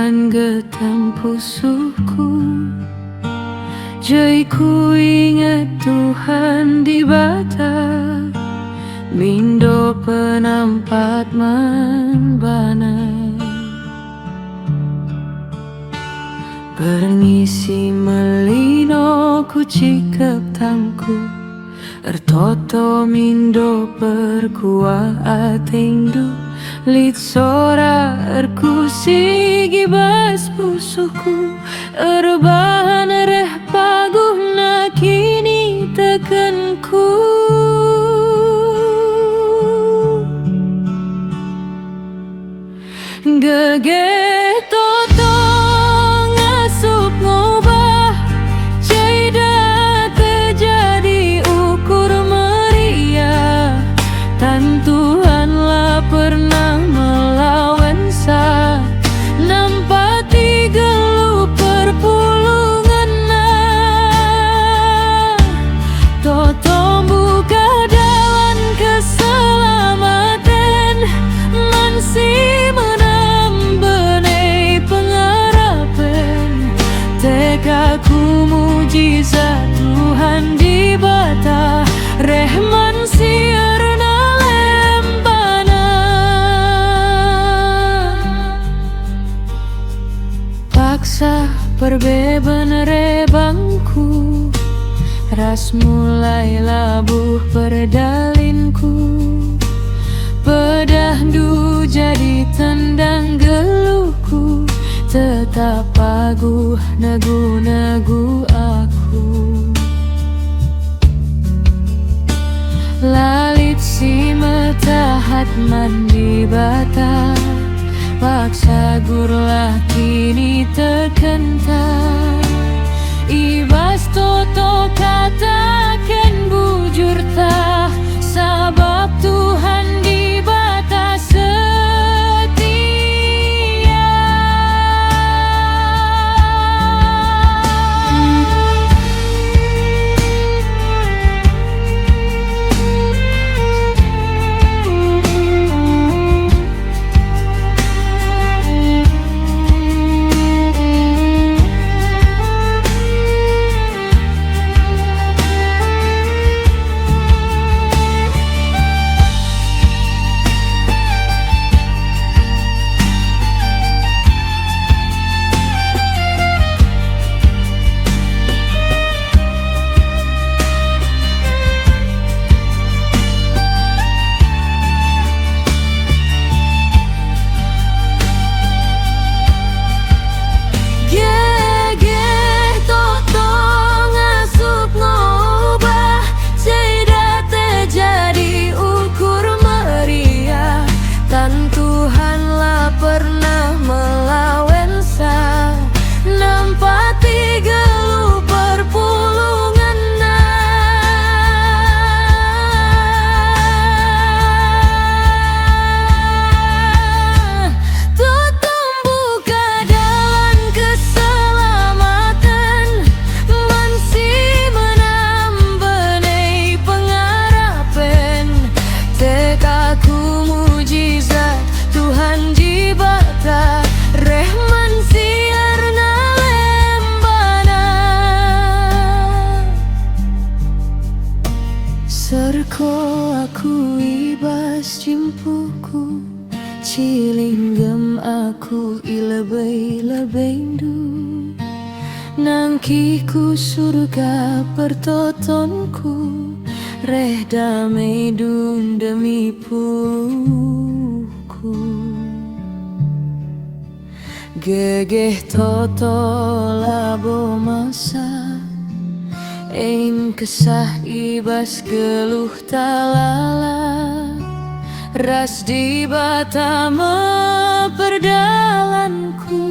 Tuhan getampu suku, jaiku ingat Tuhan di bata, mindo penampat manbana. Perngisi melino ku cikep tangku, ertoto mindo perkua atingdu, lit sora erku sigi bas pusuku, erbahan reh paguh nakini tekenku. Gege toto ngasup ngubah, jeda terjadi ukur meriah, tan Tuhanlah pernah melawan sa, nampati geluh perpulungan na. Toto buka dalan keselamatan, mansi aku mujizat Tuhan di bata, rehman sirna lembana. Paksa perbeban rebangku, ras mulai labuh perdalinku, pedah du jadi tendang geluhku, tetap paguh nagu-nagu aku. Lalit si metahat mandi bata, paksa gurlah kini terkentar. Ibas toto katakan bujur tah, sabab Tuhan di bata serko aku ibas cimpuku, cilinggem aku ilebay-lebendu, nangkiku surga pertotonku, reh damai dun demi puku. Gegeh toto labo masa, ein kesah ibas geluh talala, ras di bata perdalanku.